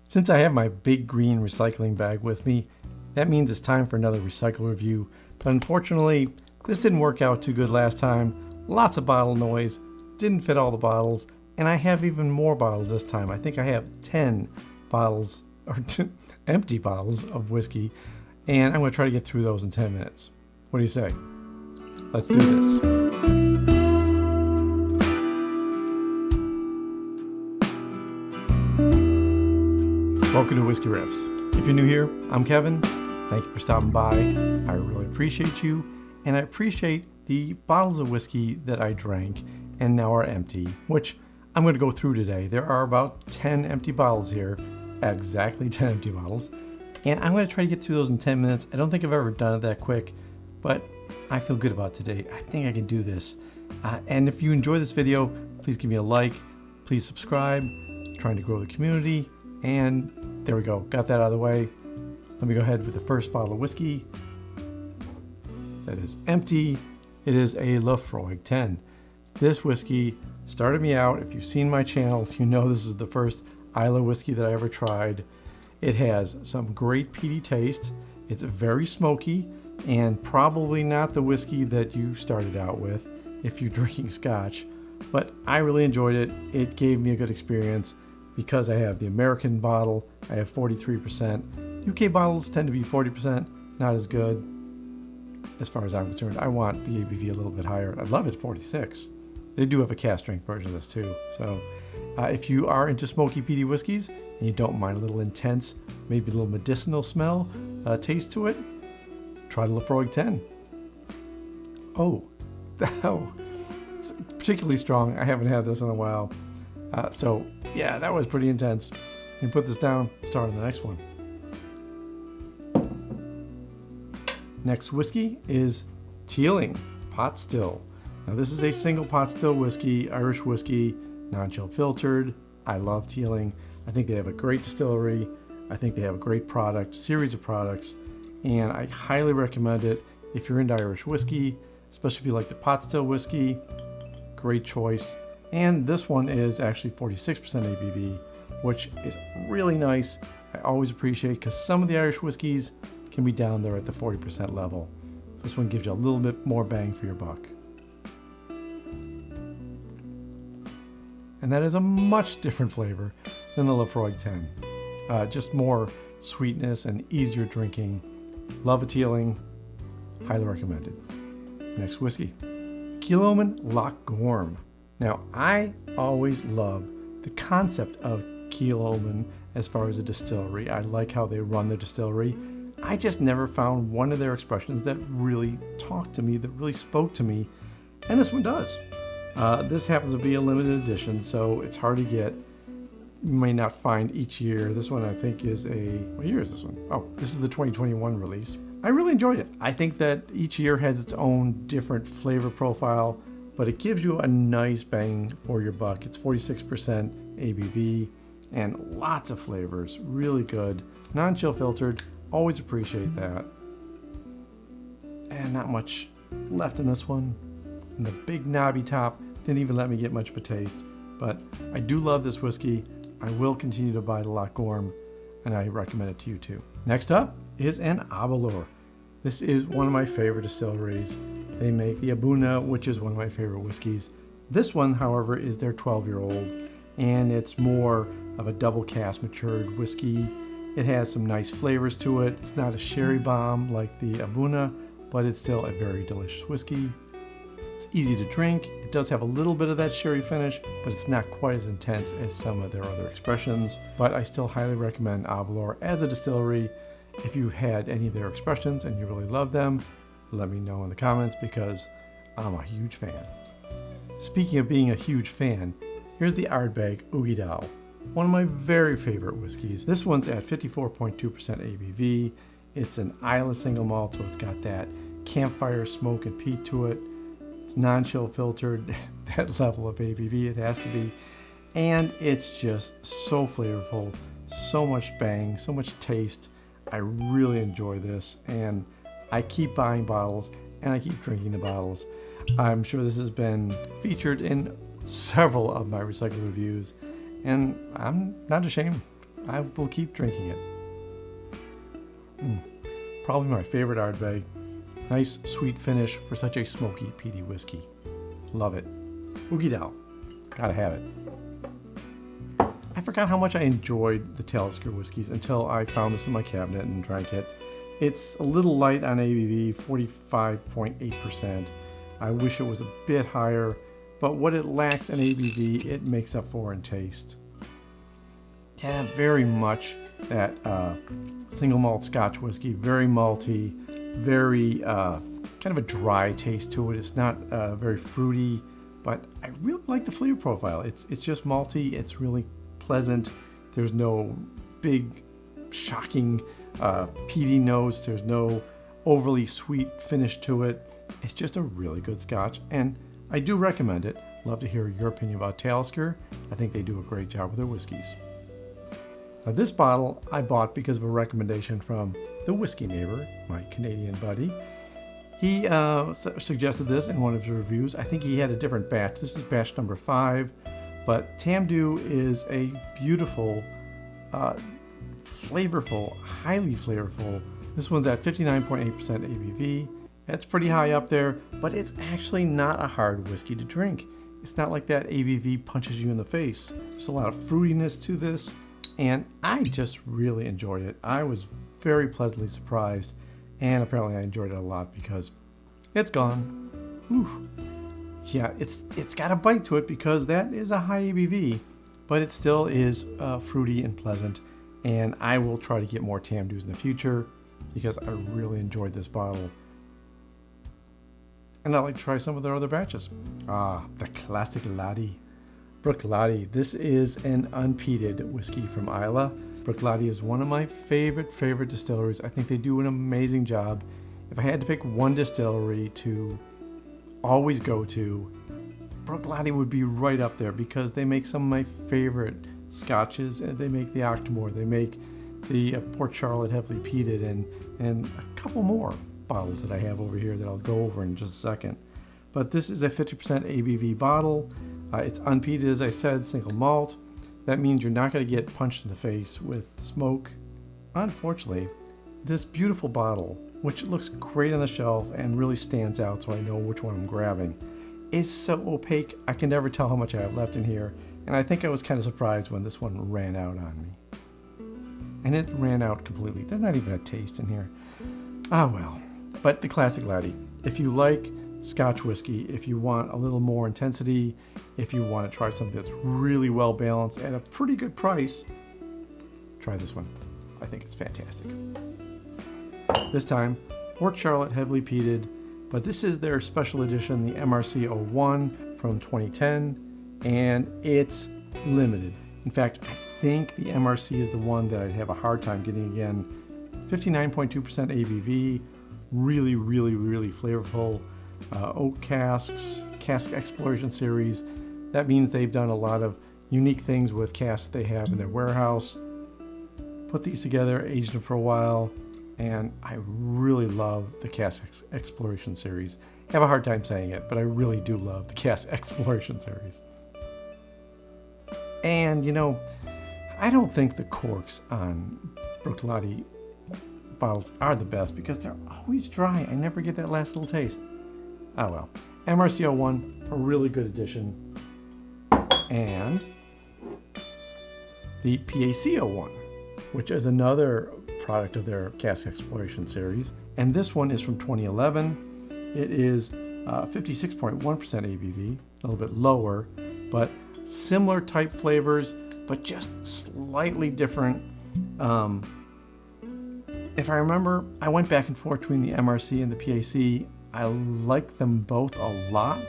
Since I have my big green recycling bag with me, that means it's time for another recycle review. But unfortunately, this didn't work out too good last time. Lots of bottle noise, didn't fit all the bottles, and I have even more bottles this time. I think I have 10 bottles, or empty bottles of whiskey, and I'm going to try to get through those in 10 minutes. What do you say? Let's do this. Welcome to Whiskey Riffs. If you're new here, I'm Kevin. Thank you for stopping by. I really appreciate you, and I appreciate the bottles of whiskey that I drank and now are empty, which I'm going to go through today. There are about 10 empty bottles here, exactly 10 empty bottles, and I'm going to try to get through those in 10 minutes. I don't think I've ever done it that quick, but I feel good about today. I think I can do this. And if you enjoy this video, please give me a like, please subscribe. I'm trying to grow the community, and there we go. Got that out of the way. Let me go ahead with the first bottle of whiskey. That is empty. It is a Laphroaig 10. This whiskey started me out. If you've seen my channel, you know this is the first Islay whiskey that I ever tried. It has some great peaty taste. It's very smoky and probably not the whiskey that you started out with if you're drinking Scotch, but I really enjoyed it. It gave me a good experience because I have the American bottle. I have 43%. UK bottles tend to be 40%, not as good as far as I'm concerned. I want the ABV a little bit higher. I love it 46. They do have a cask strength version of this too. So if you are into smoky peaty whiskeys and you don't mind a little intense, maybe a little medicinal smell, taste to it, try the Laphroaig 10. Oh, it's particularly strong. I haven't had this in a while. So yeah, that was pretty intense. You put this down, start on the next one. Next whiskey is Teeling Pot Still. Now this is a single pot still whiskey, Irish whiskey, non-chill filtered. I love Teeling. I think they have a great distillery. I think they have a great product, series of products, and I highly recommend it if you're into Irish whiskey, especially if you like the pot still whiskey. Great choice. And this one is actually 46% ABV, which is really nice. I always appreciate because some of the Irish whiskeys can be down there at the 40% level. This one gives you a little bit more bang for your buck. And that is a much different flavor than the Laphroaig 10. Just more sweetness and easier drinking. Love a Teeling, highly recommended. Next whiskey, Kilchoman Loch Gorm. Now I always love the concept of Kilchoman as far as a distillery. I like how they run their distillery. I just never found one of their expressions that really talked to me, that really spoke to me, and this one does. This happens to be a limited edition, so it's hard to get. You may not find each year. This one I think is what year is this one? Oh, this is the 2021 release. I really enjoyed it. I think that each year has its own different flavor profile, but it gives you a nice bang for your buck. It's 46% ABV and lots of flavors, really good. Non-chill filtered, always appreciate that. And not much left in this one. And the big knobby top didn't even let me get much of a taste, but I do love this whiskey. I will continue to buy the Loch Gorm, and I recommend it to you too. Next up is an Aberlour. This is one of my favorite distilleries. They make the Abuna, which is one of my favorite whiskeys. This one, however, is their 12-year-old, and it's more of a double cask matured whiskey. It has some nice flavors to it. It's not a sherry bomb like the Abuna, but it's still a very delicious whiskey. It's easy to drink. It does have a little bit of that sherry finish, but it's not quite as intense as some of their other expressions. But I still highly recommend Aberlour as a distillery. If you had any of their expressions and you really love them, let me know in the comments because I'm a huge fan. Speaking of being a huge fan, here's the Ardbeg Uigeadail, one of my very favorite whiskeys. This one's at 54.2% ABV. It's an Islay single malt, so it's got that campfire smoke and peat to it. It's non-chill filtered, that level of ABV it has to be. And it's just so flavorful, so much bang, so much taste. I really enjoy this, and I keep buying bottles and I keep drinking the bottles. I'm sure this has been featured in several of my recycled reviews, and I'm not ashamed. I will keep drinking it. Probably my favorite Ardbeg. Nice sweet finish for such a smoky, peaty whiskey. Love it. Uigeadail. Gotta have it. I forgot how much I enjoyed the Talisker whiskeys until I found this in my cabinet and drank it. It's a little light on ABV, 45.8%. I wish it was a bit higher, but what it lacks in ABV, it makes up for in taste. Yeah, very much that single malt Scotch whiskey, very malty, very kind of a dry taste to it. It's not very fruity, but I really like the flavor profile. It's just malty. It's really pleasant. There's no big, shocking peaty notes. There's no overly sweet finish to it. It's just a really good Scotch, and I do recommend it. Love to hear your opinion about Talisker. I think they do a great job with their whiskeys. Now, this bottle I bought because of a recommendation from the whiskey neighbor, my Canadian buddy. He suggested this in one of his reviews. I think he had a different batch. This is batch number 5, but Tamdhu is a beautiful, flavorful, highly flavorful. This one's at 59.8% ABV. That's pretty high up there, but it's actually not a hard whiskey to drink. It's not like that ABV punches you in the face. There's a lot of fruitiness to this, and I just really enjoyed it. I was very pleasantly surprised, and apparently I enjoyed it a lot because it's gone. Whew. Yeah, it's got a bite to it because that is a high ABV, but it still is fruity and pleasant, and I will try to get more Tamdhus in the future because I really enjoyed this bottle. And I'd like to try some of their other batches. The classic Laddie. Bruichladdich. This is an unpeated whiskey from Islay. Bruichladdich is one of my favorite distilleries. I think they do an amazing job. If I had to pick one distillery to always go to, Bruichladdich would be right up there because they make some of my favorite scotches. And they make the Octomore. They make the Port Charlotte heavily peated and a couple more bottles that I have over here that I'll go over in just a second. But this is a 50% ABV bottle. It's unpeated, as I said, single malt. That means you're not going to get punched in the face with smoke. Unfortunately, this beautiful bottle, which looks great on the shelf and really stands out so I know which one I'm grabbing, is so opaque I can never tell how much I have left in here, and I think I was kind of surprised when this one ran out on me. And it ran out completely. There's not even a taste in here. Well. But the classic Laddie. If you like Scotch whiskey, if you want a little more intensity, if you want to try something that's really well balanced at a pretty good price, try this one. I think it's fantastic. This time, Port Charlotte heavily peated, but this is their special edition, the MRC 01 from 2010, and it's limited. In fact, I think the MRC is the one that I'd have a hard time getting again. 59.2% ABV. Really flavorful. Oak casks, cask exploration series. That means they've done a lot of unique things with casks they have in their warehouse. Put these together, aged them for a while, and I really love the cask exploration series. I have a hard time saying it, but I really do love the cask exploration series. And you know, I don't think the corks on Bruichladdich bottles are the best because they're always dry. I never get that last little taste. Oh well. MRC 01, a really good addition. And the PAC 01, which is another product of their cask exploration series. And this one is from 2011. It is 56.1% ABV, a little bit lower, but similar type flavors, but just slightly different. If I remember, I went back and forth between the MRC and the PAC. I like them both a lot,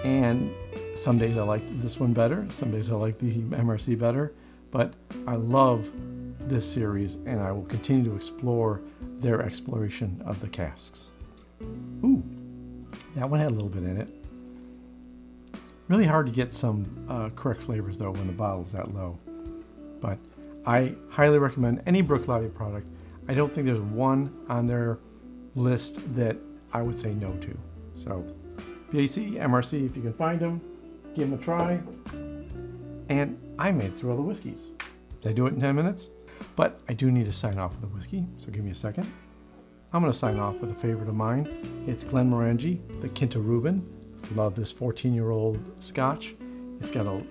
and some days I like this one better, some days I like the MRC better, but I love this series, and I will continue to explore their exploration of the casks. Ooh, that one had a little bit in it. Really hard to get some correct flavors though when the bottle's that low, but I highly recommend any Bruichladdich product. I don't think there's one on their list that I would say no to. So, PAC, MRC, if you can find them, give them a try. And I made it through all the whiskeys. Did I do it in 10 minutes? But I do need to sign off with a whiskey, so give me a second. I'm going to sign off with a favorite of mine. It's Glenmorangie, the Quinta Ruban. Love this 14-year-old Scotch. It's got a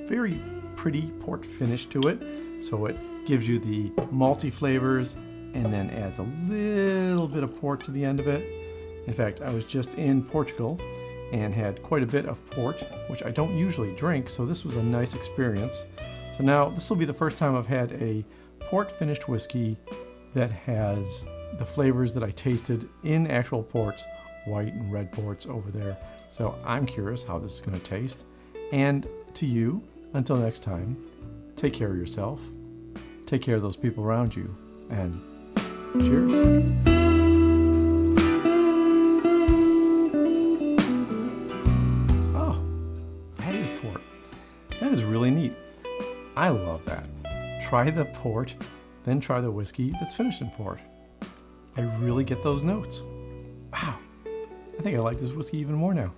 very pretty port finish to it, so it gives you the malty flavors and then adds a little bit of port to the end of it. In fact, I was just in Portugal and had quite a bit of port, which I don't usually drink, so this was a nice experience. So now this will be the first time I've had a port finished whiskey that has the flavors that I tasted in actual ports, white and red ports over there. So I'm curious how this is going to taste. And to you, until next time, take care of yourself, take care of those people around you, and cheers. Oh, that is port. That is really neat. I love that. Try the port, then try the whiskey that's finished in port. I really get those notes. Wow. I think I like this whiskey even more now.